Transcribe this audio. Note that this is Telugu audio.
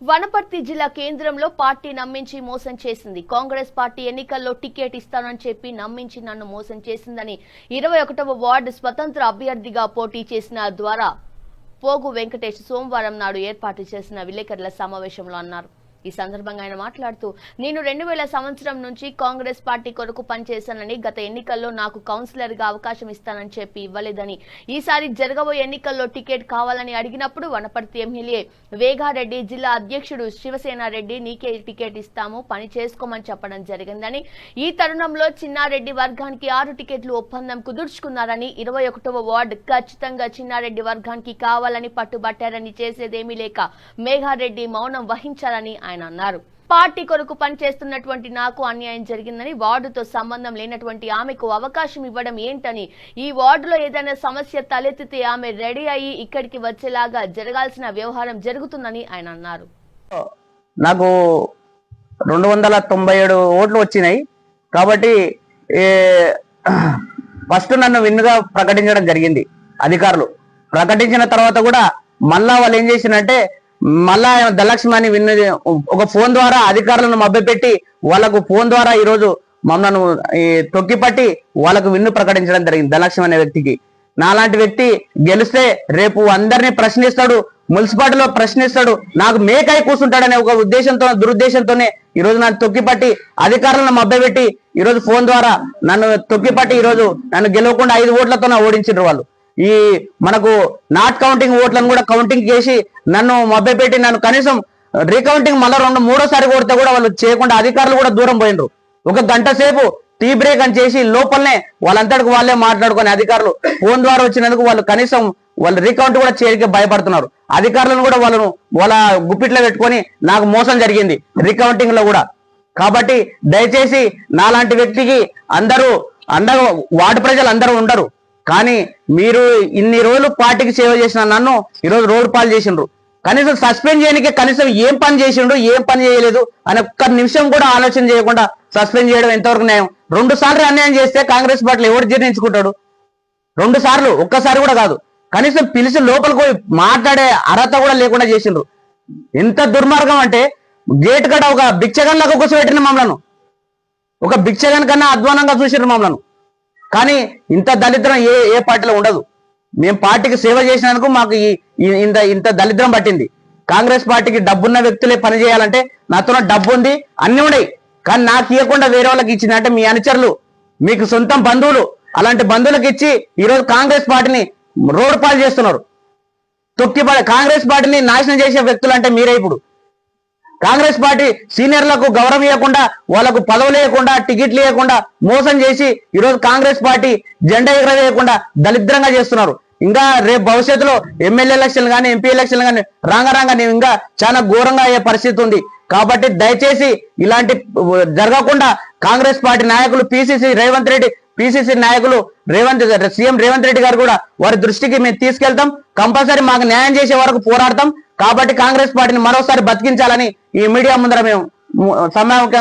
వనపర్తి జిల్లా కేంద్రంలో పార్టీ నమ్మించి మోసం చేసింది. కాంగ్రెస్ పార్టీ ఎన్నికల్లో టికెట్ ఇస్తానని చెప్పి నమ్మించి నన్ను మోసం చేసిందని 21వ వార్డు స్వతంత్ర అభ్యర్థిగా పోటీ చేసిన ద్వారా పోగు వెంకటేష్ సోమవారం నాడు ఏర్పాటు చేసిన విలేకరుల సమావేశంలో అన్నారు. ఈ సందర్భంగా ఆయన మాట్లాడుతూ, నేను 2000 సంవత్సరం నుంచి కాంగ్రెస్ పార్టీ కొరకు పనిచేశానని, గత ఎన్నికల్లో నాకు కౌన్సిలర్ గా అవకాశం ఇస్తానని చెప్పి ఇవ్వలేదని, ఈసారి జరగబోయే ఎన్నికల్లో టికెట్ కావాలని అడిగినప్పుడు వనపర్తి ఎమ్మెల్యే వేగారెడ్డి, జిల్లా అధ్యక్షుడు శివసేనారెడ్డి నీకే టికెట్ ఇస్తాము, పని చేసుకోమని చెప్పడం జరిగిందని, ఈ తరుణంలో చిన్నారెడ్డి వర్గానికి 6 టికెట్లు ఒప్పందం కుదుర్చుకున్నారని, 21వ వార్డు ఖచ్చితంగా చిన్నారెడ్డి వర్గానికి కావాలని పట్టుబట్టారని, చేసేదేమీ లేక మేఘారెడ్డి మౌనం వహించారని ఆయన అన్నారు. పార్టీ కొరకు పనిచేస్తున్నటువంటి నాకు అన్యాయం జరిగిందని, వార్డుతో సంబంధం లేనటువంటి ఆమెకు అవకాశం ఇవ్వడం ఏంటని, ఈ వార్డులో ఏదైనా సమస్య తలెత్తితే ఆమె రెడీ అయ్యి ఇక్కడికి వచ్చేలాగా జరగాల్సిన వ్యవహారం జరుగుతుందని ఆయన అన్నారు. నాకు 297 ఓట్లు వచ్చినాయి కాబట్టి ఫస్ట్ నన్ను విన్నుగా ప్రకటించడం జరిగింది. అధికారులు ప్రకటించిన తర్వాత కూడా మళ్ళా వాళ్ళు ఏం చేసినంటే, మళ్ళా ధనలక్ష్మి విన్ను ఒక ఫోన్ ద్వారా అధికారులను మభ్యపెట్టి వాళ్ళకు ఫోన్ ద్వారా ఈరోజు మమ్మల్ని తొక్కిపట్టి వాళ్ళకు విన్ను ప్రకటించడం జరిగింది. ధనలక్ష్మి అనే వ్యక్తికి, నాలాంటి వ్యక్తి గెలిస్తే రేపు అందరినీ ప్రశ్నిస్తాడు, మున్సిపాలిటీలో ప్రశ్నిస్తాడు, నాకు మేకై కూర్చుంటాడనే ఒక ఉద్దేశంతో దురుద్దేశంతోనే ఈరోజు నన్ను తొక్కిపట్టి అధికారులను మభ్యపెట్టి ఈరోజు ఫోన్ ద్వారా నన్ను తొక్కిపట్టి ఈరోజు నన్ను గెలవకుండా 5 ఓట్లతో ఓడించారు వాళ్ళు. ఈ మనకు నాట్ కౌంటింగ్ ఓట్లను కూడా కౌంటింగ్ చేసి నన్ను మభ్యపెట్టి నన్ను కనీసం రీకౌంటింగ్ మళ్ళీ 2-3సారి కొడితే కూడా వాళ్ళు చేయకుండా అధికారులు కూడా దూరం పోయినరు. 1 గంట సేపు టీ బ్రేక్ అని చేసి లోపలనే వాళ్ళంతటికి వాళ్ళే మాట్లాడుకుని అధికారులు ఫోన్ ద్వారా వచ్చినందుకు వాళ్ళు కనీసం వాళ్ళు రీకౌంట్ కూడా చేయడానికి భయపడుతున్నారు. అధికారులను కూడా వాళ్ళ గుప్పిట్లో పెట్టుకొని నాకు మోసం జరిగింది రీకౌంటింగ్ లో కూడా. కాబట్టి దయచేసి నాలాంటి వ్యక్తికి అందరూ వార్డు ప్రజలు అందరూ ఉండరు, కానీ మీరు ఇన్ని రోజులు పార్టీకి సేవ చేసిన నన్ను ఈరోజు రోడ్డు పాలు చేసిండ్రు. కనీసం సస్పెండ్ చేయడానికి కనీసం ఏం పని చేసిండ్రు, ఏం పని చేయలేదు అని ఒక్క నిమిషం కూడా ఆలోచన చేయకుండా సస్పెండ్ చేయడం ఎంతవరకు న్యాయం? 2 సార్లు అన్యాయం చేస్తే కాంగ్రెస్ పార్టీలో ఎవరు జీర్ణించుకుంటాడు? 2 సార్లు, ఒక్కసారి కూడా కాదు. కనీసం పిలిచి లోపలికి పోయి మాట్లాడే అర్హత కూడా లేకుండా చేసిండ్రు. ఎంత దుర్మార్గం అంటే, గేట్ కడ ఒక భిక్షగన్ లాగా కూర్చోబెట్టిన మమ్మల్ని, ఒక భిక్షగన్ కన్నా అధ్వానంగా చూసిండ్రు మమ్మల్ని. కానీ ఇంత దళిద్రం ఏ పార్టీలో ఉండదు. మేము పార్టీకి సేవ చేసినందుకు మాకు ఇంత దళిద్రం పట్టింది. కాంగ్రెస్ పార్టీకి డబ్బున్న వ్యక్తులే పనిచేయాలంటే నాతో డబ్బు ఉంది, అన్ని ఉన్నాయి, కానీ నాకు ఇవ్వకుండా వేరే వాళ్ళకి ఇచ్చిందంటే మీ అనుచరులు, మీకు సొంతం బంధువులు, అలాంటి బంధువులకు ఇచ్చి ఈరోజు కాంగ్రెస్ పార్టీని రోడ్డు పాలు చేస్తున్నారు. కాంగ్రెస్ పార్టీని నాశనం చేసే వ్యక్తులు అంటే మీరే. ఇప్పుడు కాంగ్రెస్ పార్టీ సీనియర్లకు గౌరవం ఇవ్వకుండా, వాళ్ళకు పదవులు ఇవ్వకుండా, టికెట్లు ఇవ్వకుండా మోసం చేసి ఈరోజు కాంగ్రెస్ పార్టీ జెండా ఎగరవేయకుండా దళిద్రంగా చేస్తున్నారు. ఇంకా రేపు భవిష్యత్తులో ఎమ్మెల్యే ఎలక్షన్లు కానీ ఎంపీ ఎలక్షన్లు కానీ రాంగ ఇంకా చాలా ఘోరంగా అయ్యే పరిస్థితి ఉంది. కాబట్టి దయచేసి ఇలాంటి జరగకుండా కాంగ్రెస్ పార్టీ నాయకులు పిసిసి నాయకులు సీఎం రేవంత్ రెడ్డి గారు కూడా వారి దృష్టికి మేము తీసుకెళ్తాం. కంపల్సరీ మాకు న్యాయం చేసే వరకు పోరాడతాం. కాబట్టి కాంగ్రెస్ పార్టీని మరోసారి బతికించాలని ఈ మీడియా ముందర మేము సమావేశంగా